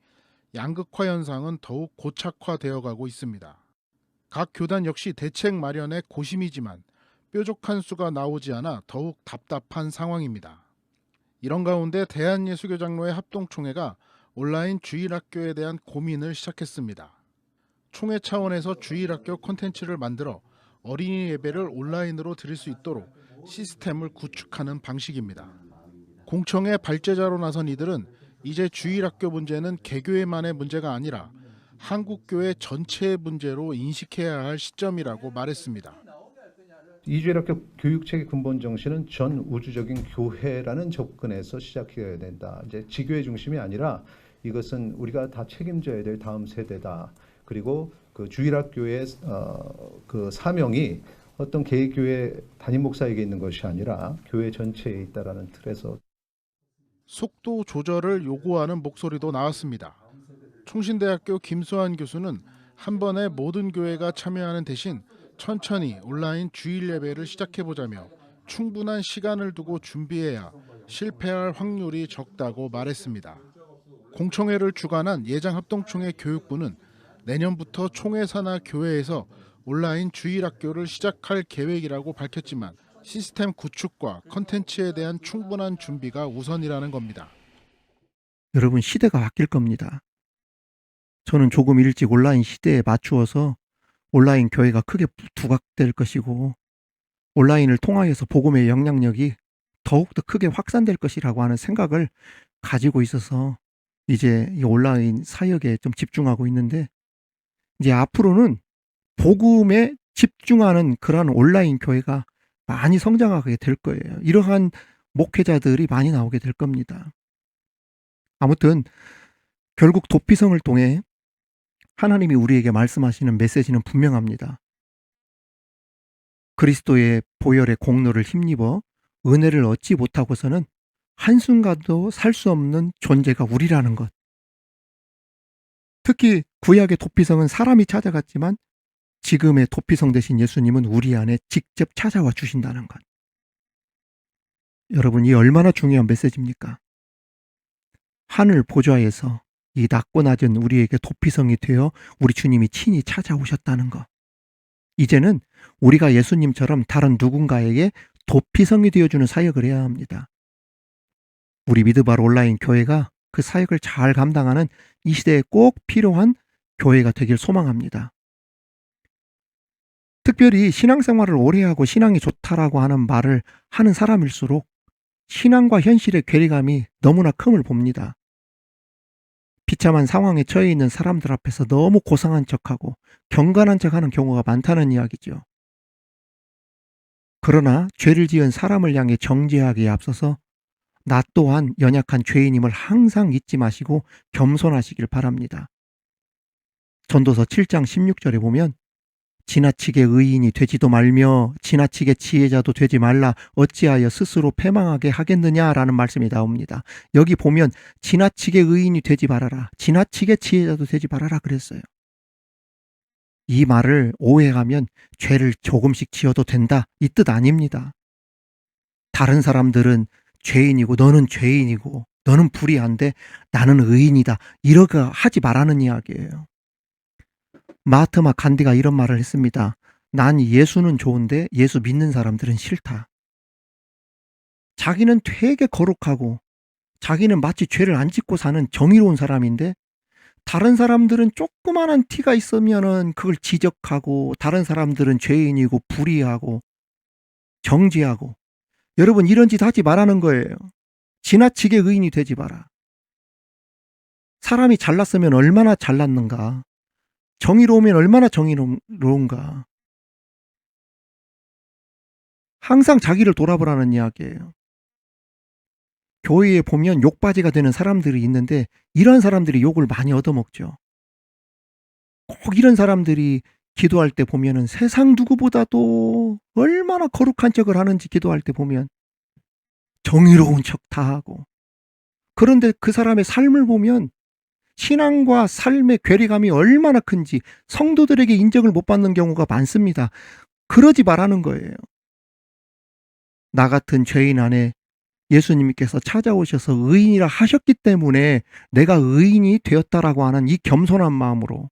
양극화 현상은 더욱 고착화되어 가고 있습니다. 각 교단 역시 대책 마련에 고심이지만 뾰족한 수가 나오지 않아 더욱 답답한 상황입니다. 이런 가운데 대한예수교장로회 합동총회가 온라인 주일학교에 대한 고민을 시작했습니다. 총회 차원에서 주일학교 콘텐츠를 만들어 어린이 예배를 온라인으로 드릴 수 있도록 시스템을 구축하는 방식입니다. 공청회 발제자로 나선 이들은 이제 주일학교 문제는 개교회만의 문제가 아니라 한국교회 전체의 문제로 인식해야 할 시점이라고 말했습니다. 이주일학교 교육체계 근본 정신은 전 우주적인 교회라는 접근에서 시작해야 된다. 이제 지교회 중심이 아니라 이것은 우리가 다 책임져야 될 다음 세대다. 그리고 그 주일학교의 그 사명이 어떤 개교회 담임 목사에게 있는 것이 아니라 교회 전체에 있다라는 틀에서 속도 조절을 요구하는 목소리도 나왔습니다. 총신대학교 김수환 교수는 한 번에 모든 교회가 참여하는 대신 천천히 온라인 주일 예배를 시작해보자며 충분한 시간을 두고 준비해야 실패할 확률이 적다고 말했습니다. 공청회를 주관한 예장합동총회 교육부는 내년부터 총회 산하 교회에서 온라인 주일학교를 시작할 계획이라고 밝혔지만 시스템 구축과 컨텐츠에 대한 충분한 준비가 우선이라는 겁니다. 여러분, 시대가 바뀔 겁니다. 저는 조금 일찍 온라인 시대에 맞추어서 온라인 교회가 크게 부각될 것이고 온라인을 통하여서 복음의 영향력이 더욱더 크게 확산될 것이라고 하는 생각을 가지고 있어서 이제 이 온라인 사역에 좀 집중하고 있는데, 이제 앞으로는 복음에 집중하는 그런 온라인 교회가 많이 성장하게 될 거예요. 이러한 목회자들이 많이 나오게 될 겁니다. 아무튼 결국 도피성을 통해 하나님이 우리에게 말씀하시는 메시지는 분명합니다. 그리스도의 보혈의 공로를 힘입어 은혜를 얻지 못하고서는 한순간도 살 수 없는 존재가 우리라는 것. 특히 구약의 도피성은 사람이 찾아갔지만 지금의 도피성 되신 예수님은 우리 안에 직접 찾아와 주신다는 것. 여러분, 이 얼마나 중요한 메시지입니까? 하늘 보좌에서 이 낮고 낮은 우리에게 도피성이 되어 우리 주님이 친히 찾아오셨다는 것. 이제는 우리가 예수님처럼 다른 누군가에게 도피성이 되어주는 사역을 해야 합니다. 우리 미드바 온라인 교회가 그 사역을 잘 감당하는 이 시대에 꼭 필요한 교회가 되길 소망합니다. 특별히 신앙생활을 오래 하고 신앙이 좋다라고 하는 말을 하는 사람일수록 신앙과 현실의 괴리감이 너무나 큼을 봅니다. 비참한 상황에 처해 있는 사람들 앞에서 너무 고상한 척하고 경건한 척하는 경우가 많다는 이야기죠. 그러나 죄를 지은 사람을 향해 정죄하기에 앞서서 나 또한 연약한 죄인임을 항상 잊지 마시고 겸손하시길 바랍니다. 전도서 7장 16절에 보면 지나치게 의인이 되지도 말며 지나치게 지혜자도 되지 말라 어찌하여 스스로 패망하게 하겠느냐라는 말씀이 나옵니다. 여기 보면 지나치게 의인이 되지 말아라, 지나치게 지혜자도 되지 말아라 그랬어요. 이 말을 오해하면 죄를 조금씩 지어도 된다, 이 뜻 아닙니다. 다른 사람들은 죄인이고 너는 죄인이고 너는 불의한데 나는 의인이다, 이렇게 하지 말라는 이야기예요. 마하트마 간디가 이런 말을 했습니다. 난 예수는 좋은데 예수 믿는 사람들은 싫다. 자기는 되게 거룩하고 자기는 마치 죄를 안 짓고 사는 정의로운 사람인데 다른 사람들은 조그마한 티가 있으면은 그걸 지적하고 다른 사람들은 죄인이고 불의하고 정죄하고. 여러분, 이런 짓 하지 말라는 거예요. 지나치게 의인이 되지 마라. 사람이 잘났으면 얼마나 잘났는가, 정의로우면 얼마나 정의로운가. 항상 자기를 돌아보라는 이야기예요. 교회에 보면 욕바지가 되는 사람들이 있는데 이런 사람들이 욕을 많이 얻어먹죠. 꼭 이런 사람들이 기도할 때 보면은 세상 누구보다도 얼마나 거룩한 척을 하는지 기도할 때 보면 정의로운 척 다 하고. 그런데 그 사람의 삶을 보면 신앙과 삶의 괴리감이 얼마나 큰지 성도들에게 인정을 못 받는 경우가 많습니다. 그러지 말라는 거예요. 나 같은 죄인 안에 예수님께서 찾아오셔서 의인이라 하셨기 때문에 내가 의인이 되었다라고 하는 이 겸손한 마음으로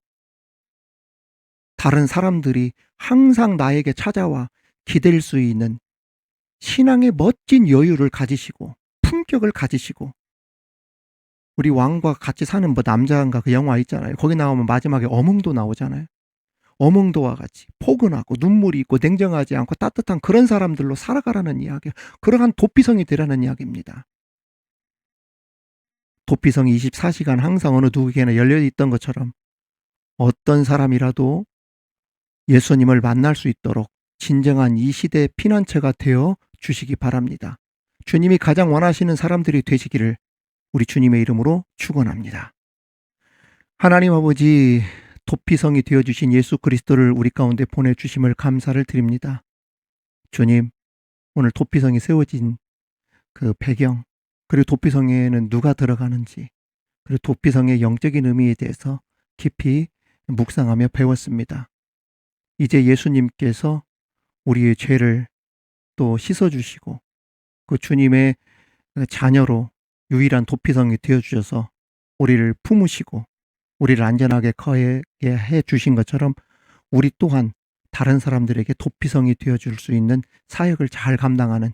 다른 사람들이 항상 나에게 찾아와 기댈 수 있는 신앙의 멋진 여유를 가지시고 품격을 가지시고. 우리 왕과 같이 사는 뭐 남자인가 그 영화 있잖아요. 거기 나오면 마지막에 어몽도 나오잖아요. 어몽도와 같이 포근하고 눈물이 있고 냉정하지 않고 따뜻한 그런 사람들로 살아가라는 이야기, 그러한 도피성이 되라는 이야기입니다. 도피성이 24시간 항상 어느 누구에게나 열려있던 것처럼 어떤 사람이라도 예수님을 만날 수 있도록 진정한 이 시대의 피난처가 되어 주시기 바랍니다. 주님이 가장 원하시는 사람들이 되시기를 우리 주님의 이름으로 축원합니다. 하나님 아버지, 도피성이 되어주신 예수 그리스도를 우리 가운데 보내주심을 감사를 드립니다. 주님, 오늘 도피성이 세워진 그 배경, 그리고 도피성에는 누가 들어가는지, 그리고 도피성의 영적인 의미에 대해서 깊이 묵상하며 배웠습니다. 이제 예수님께서 우리의 죄를 또 씻어주시고 그 주님의 자녀로 유일한 도피성이 되어주셔서 우리를 품으시고 우리를 안전하게 거하게 해주신 것처럼 우리 또한 다른 사람들에게 도피성이 되어줄 수 있는 사역을 잘 감당하는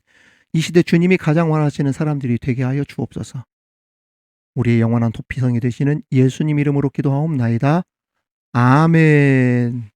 이 시대 주님이 가장 원하시는 사람들이 되게 하여 주옵소서. 우리의 영원한 도피성이 되시는 예수님 이름으로 기도하옵나이다. 아멘.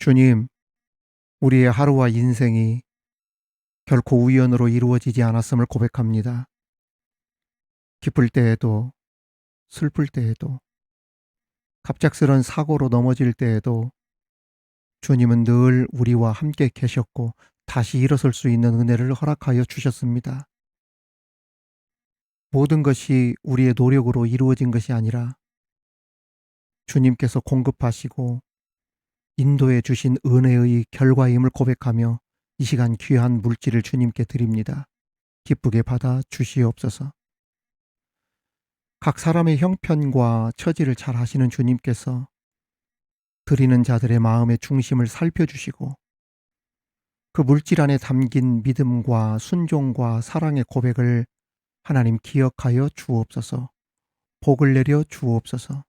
주님, 우리의 하루와 인생이 결코 우연으로 이루어지지 않았음을 고백합니다. 기쁠 때에도, 슬플 때에도, 갑작스런 사고로 넘어질 때에도 주님은 늘 우리와 함께 계셨고 다시 일어설 수 있는 은혜를 허락하여 주셨습니다. 모든 것이 우리의 노력으로 이루어진 것이 아니라 주님께서 공급하시고 인도해 주신 은혜의 결과임을 고백하며 이 시간 귀한 물질을 주님께 드립니다. 기쁘게 받아 주시옵소서. 각 사람의 형편과 처지를 잘 아시는 주님께서 드리는 자들의 마음의 중심을 살펴주시고 그 물질 안에 담긴 믿음과 순종과 사랑의 고백을 하나님 기억하여 주옵소서. 복을 내려 주옵소서.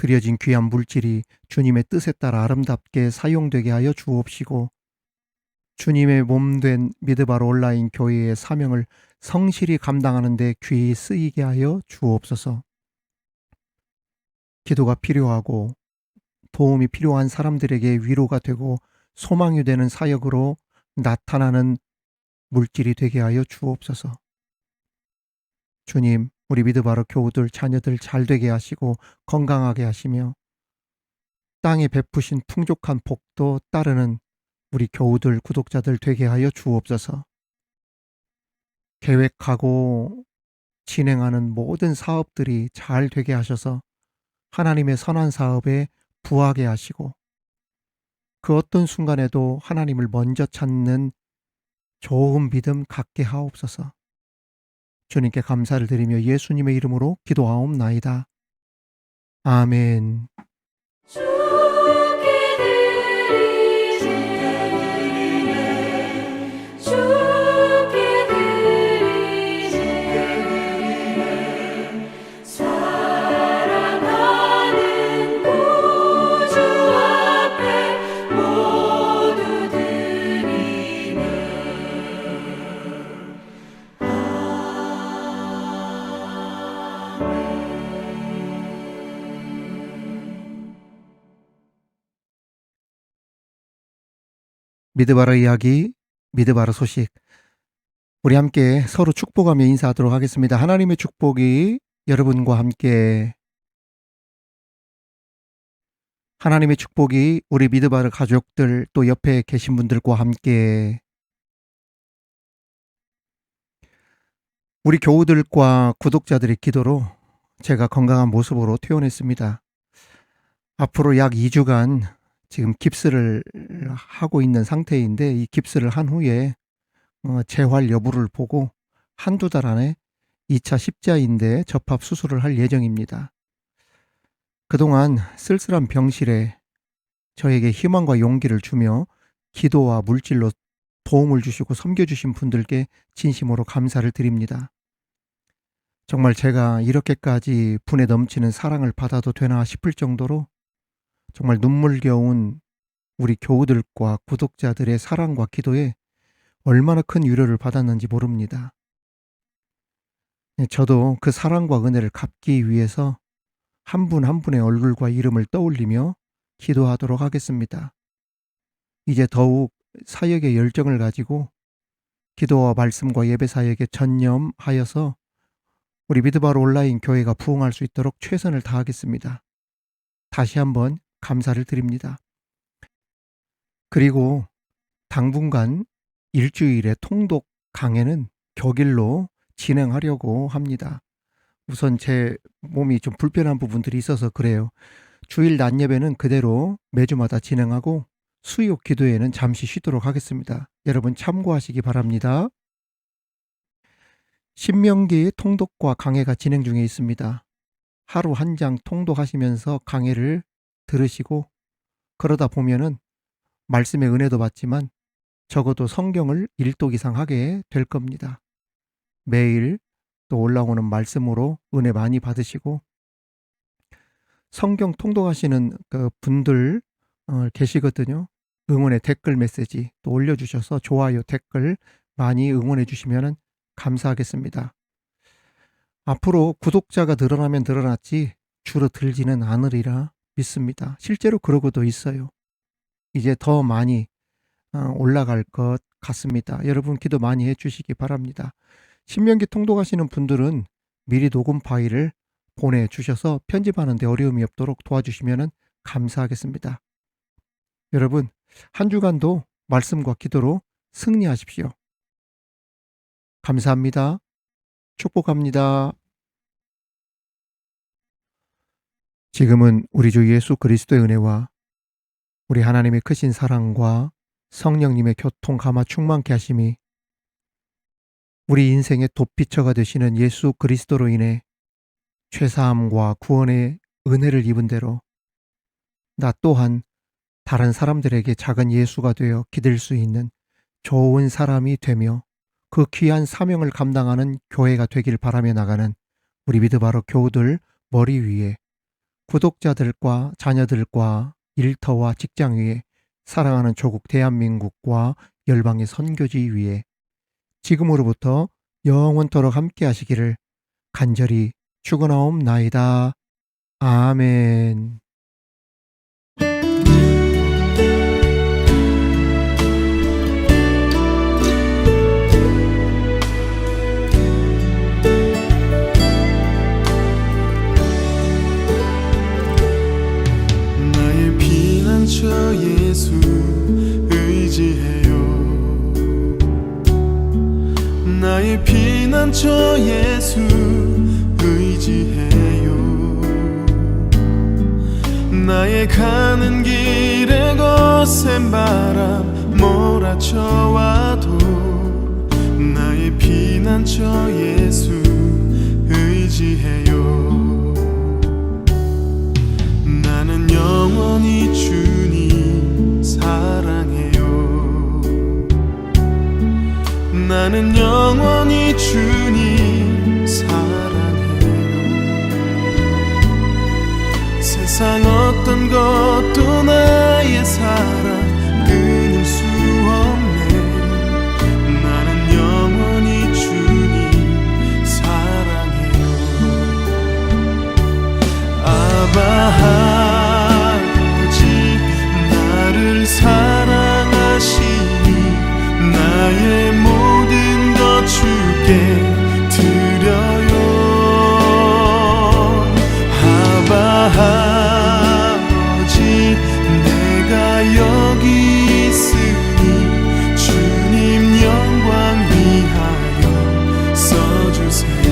드려진 귀한 물질이 주님의 뜻에 따라 아름답게 사용되게 하여 주옵시고 주님의 몸된 미드바로 온라인 교회의 사명을 성실히 감당하는 데 귀히 쓰이게 하여 주옵소서. 기도가 필요하고 도움이 필요한 사람들에게 위로가 되고 소망이 되는 사역으로 나타나는 물질이 되게 하여 주옵소서. 주님, 우리 미드바로 교우들 자녀들 잘 되게 하시고 건강하게 하시며 땅에 베푸신 풍족한 복도 따르는 우리 교우들 구독자들 되게 하여 주옵소서. 계획하고 진행하는 모든 사업들이 잘 되게 하셔서 하나님의 선한 사업에 부하게 하시고 그 어떤 순간에도 하나님을 먼저 찾는 좋은 믿음 갖게 하옵소서. 주님께 감사를 드리며 예수님의 이름으로 기도하옵나이다. 아멘. 주께 드리네 주께 드리네 사랑하는 구주 앞에 모두 드리네 미드바로 이야기, 미드바로 소식. 우리 함께 서로 축복하며 인사하도록 하겠습니다. 하나님의 축복이 여러분과 함께, 하나님의 축복이 우리 미드바로 가족들 또 옆에 계신 분들과 함께, 우리 교우들과 구독자들의 기도로 제가 건강한 모습으로 퇴원했습니다. 앞으로 약 2주간 지금 깁스를 하고 있는 상태인데 이 깁스를 한 후에 재활 여부를 보고 한두 달 안에 2차 십자인대 접합 수술을 할 예정입니다. 그동안 쓸쓸한 병실에 저에게 희망과 용기를 주며 기도와 물질로 도움을 주시고 섬겨주신 분들께 진심으로 감사를 드립니다. 정말 제가 이렇게까지 분에 넘치는 사랑을 받아도 되나 싶을 정도로 정말 눈물겨운 우리 교우들과 구독자들의 사랑과 기도에 얼마나 큰 위로를 받았는지 모릅니다. 저도 그 사랑과 은혜를 갚기 위해서 한 분 한 분의 얼굴과 이름을 떠올리며 기도하도록 하겠습니다. 이제 더욱 사역의 열정을 가지고 기도와 말씀과 예배 사역에 전념하여서 우리 미드바로 온라인 교회가 부흥할 수 있도록 최선을 다하겠습니다. 다시 한번 감사를 드립니다. 그리고 당분간 일주일의 통독 강해는 격일로 진행하려고 합니다. 우선 제 몸이 좀 불편한 부분들이 있어서 그래요. 주일 낮 예배는 그대로 매주마다 진행하고 수요 기도회는 잠시 쉬도록 하겠습니다. 여러분 참고하시기 바랍니다. 신명기 통독과 강해가 진행 중에 있습니다. 하루 한 장 통독하시면서 강해를 들으시고 그러다 보면은 말씀의 은혜도 받지만 적어도 성경을 1독 이상 하게 될 겁니다. 매일 또 올라오는 말씀으로 은혜 많이 받으시고 성경 통독하시는 그 분들 계시거든요. 응원의 댓글 메시지 또 올려주셔서 좋아요 댓글 많이 응원해 주시면 감사하겠습니다. 앞으로 구독자가 늘어나면 늘어났지 줄어들지는 않으리라 믿습니다. 실제로 그러고도 있어요. 이제 더 많이 올라갈 것 같습니다. 여러분 기도 많이 해주시기 바랍니다. 신명기 통독하시는 분들은 미리 녹음 파일을 보내주셔서 편집하는 데 어려움이 없도록 도와주시면 감사하겠습니다. 여러분 한 주간도 말씀과 기도로 승리하십시오. 감사합니다. 축복합니다. 지금은 우리 주 예수 그리스도의 은혜와 우리 하나님의 크신 사랑과 성령님의 교통 감화 충만케 하심이 우리 인생의 돋비처가 되시는 예수 그리스도로 인해 죄사함과 구원의 은혜를 입은 대로 나 또한 다른 사람들에게 작은 예수가 되어 기댈 수 있는 좋은 사람이 되며 그 귀한 사명을 감당하는 교회가 되길 바라며 나가는 우리 믿음바로 교우들 머리 위에 구독자들과 자녀들과 일터와 직장 위에 사랑하는 조국 대한민국과 열방의 선교지 위에 지금으로부터 영원토록 함께 하시기를 간절히 축원하옵나이다. 아멘. 나의 피난처 예수 의지해요. 나의 피난처 예수 의지해요. 나의 가는 길에 거센 바람 몰아쳐와도 나의 피난처 예수 의지해요. 나는 영원히 주님 사랑해요. 나는 영원히 주님 사랑해요. 세상 어떤 것도 나의 사랑 끊을 수 없네. 나는 영원히 주님 사랑해요. 아바 나를 사랑하시니 나의 모든 것 주께 드려요. 아버지 내가 여기 있으니 주님 영광 위하여 써주세요.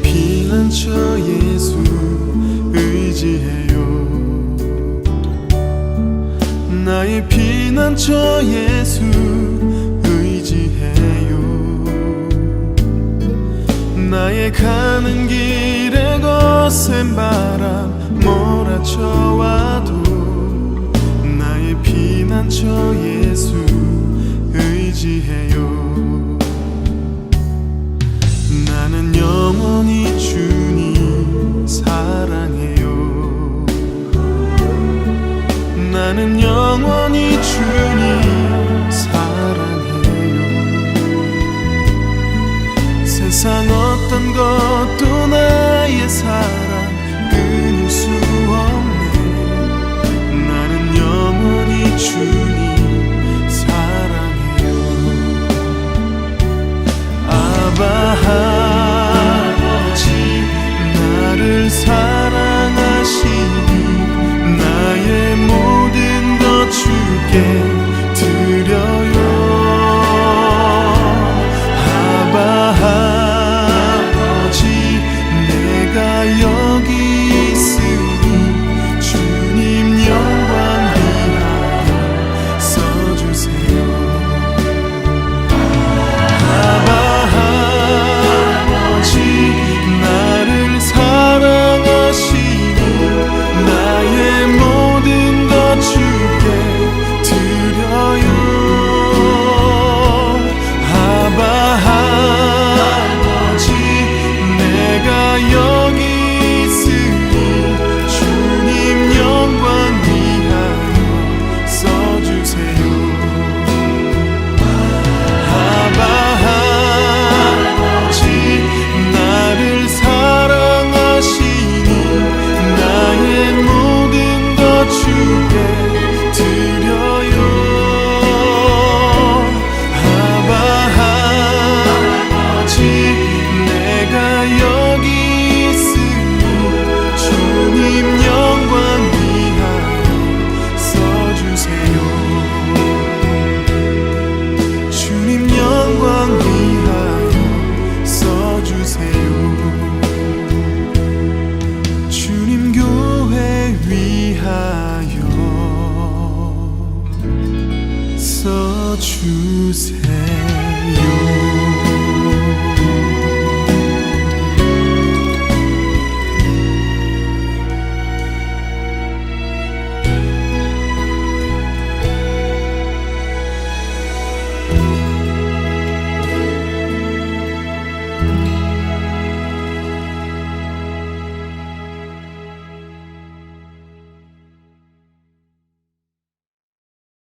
피난처 예수 의지해요. 나의 피난처 예수 의지해요. 나의 가는 길에 거센 바람 몰아쳐와도 나의 피난처 예수 의지해요. 나는 영원히 주님 사랑해요. 나는 영원히 주님 사랑해요. 세상 어떤 것도 나의 사랑 끊을 수 없네. 나는 영원히 주님 사랑해요. 아버지 나를 사랑하시니 나의 모든 것 주께 드려요. 아버지 내가 여기 있으니 주님 영광 위하여 주세